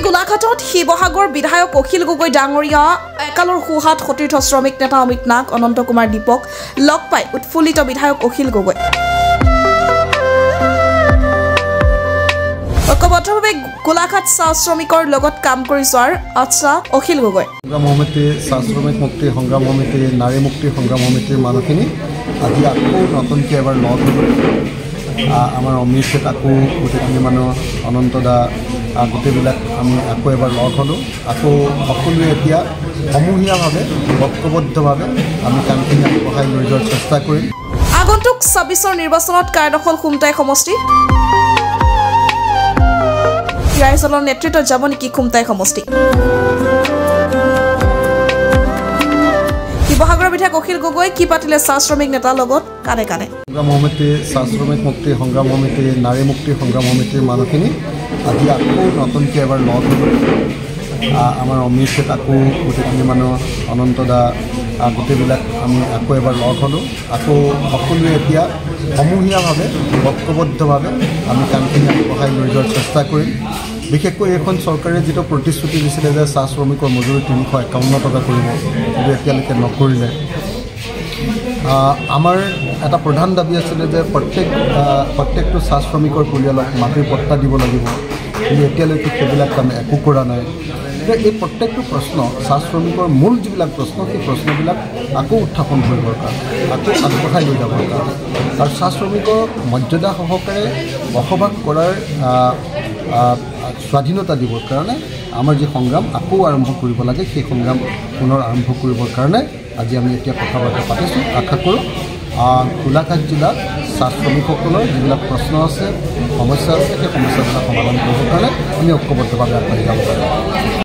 গোলাঘাটত শিৱসাগৰ বিধায়ক অখিল গগৈ ডাঙৰীয়া একালৰ সুহাত সতীৰ্থ শ্ৰমিক নেতা অমিত নাগ অনন্ত কুমাৰ দীপক লগ পাই উৎফুল্লিত বিধায়ক অখিল গগৈ ঐক্যবদ্ধভাৱে গোলাঘাট চাহ শ্ৰমিকৰ লগত কাম কৰি যোৱাৰ আচ্ছা অখিল গগৈ সংগ্ৰাম সমিতি চাহ শ্ৰমিক মুক্তি সংগ্ৰাম সমিতি নাৰী মুক্তি সংগ্ৰাম সমিতিৰ মানুহখিনি আজি আকৌ নতুনকৈ এবাৰ লগ হ'ল আমাৰ অমিত আকৌ গোটেইখিনি মানুহ অনন্ত দা গোটেইবিলাক আমি আকৌ এবাৰ লগ হ'লোঁ আকৌ সকলোৱে এতিয়া সমূহীয়াভাৱে ঐক্যবদ্ধভাৱে আমি কামখিনি আগবঢ়াই লৈ যোৱাৰ চেষ্টা কৰিম আগন্তুক ২৬ৰ নিৰ্বাচনত কাৰ্ডখল খুমটাই সমষ্টি ৰাইজলৰ নেতৃত্বত যাব নেকি খুমটাই সমষ্টি শিৱসাগৰৰ বিধায়ক অখিল গগৈ কি পাতিলে চাহ শ্ৰমিক নেতাৰ লগত কানে কানে সংগ্ৰাম সমিতি চাহ শ্ৰমিক মুক্তি সংগ্ৰাম সমিতি নাৰী মুক্তি সংগ্ৰাম সমিতিৰ মানুহখিনি আজি আকৌ নতুনকৈ এবাৰ লগ হ'ল আমাৰ অমিত আকৌ গোটেইখিনি মানুহ অনন্ত দা গোটেইবিলাক আমি আকৌ এবাৰ লগ হ'লোঁ আকৌ সকলোৱে এতিয়া সমূহীয়াভাৱে ঐক্যবদ্ধভাৱে আমি কামখিনি আগবঢ়াই লৈ যোৱাৰ চেষ্টা কৰিম বিশেষকৈ এইখন চৰকাৰে যিটো প্ৰতিশ্ৰুতি দিছিলে যে চাহ শ্ৰমিকৰ মজুৰি ৩৫১ টকা কৰিব কিন্তু এতিয়ালৈকে নকৰিলে আমাৰ এটা প্ৰধান দাবী আছিলে যে প্ৰত্যেকটো চাহ শ্ৰমিকৰ পৰিয়ালক মাটিৰ পট্টা দিব লাগিব কিন্তু এতিয়ালৈকে সেইবিলাক কাম একো কৰা নাই এই প্ৰত্যেকটো প্ৰশ্ন চাহ শ্ৰমিকৰ মূল যিবিলাক প্ৰশ্ন সেই প্ৰশ্নবিলাক আকৌ উত্থাপন কৰিবৰ কাৰণে আকৌ আগবঢ়াই লৈ যাবৰ কাৰণে আৰু চাহ শ্ৰমিকৰ মৰ্যাদা সহকাৰে বসবাস কৰাৰ স্বাধীনতা দিবৰ কাৰণে আমাৰ যি সংগ্ৰাম আকৌ আৰম্ভ কৰিব লাগে সেই সংগ্ৰাম পুনৰ আৰম্ভ কৰিবৰ কাৰণে আজি আমি এতিয়া কথা বাৰ্তা পাতিছোঁ আশা কৰোঁ গোলাঘাট জিলাত চাহ শ্ৰমিকসকলৰ যিবিলাক প্ৰশ্ন আছে সমস্যা আছে সেই সমস্যাবিলাক সমাধান কৰিবৰ কাৰণে আমি ঐক্যবদ্ধভাৱে আগবাঢ়ি যাব পাৰোঁ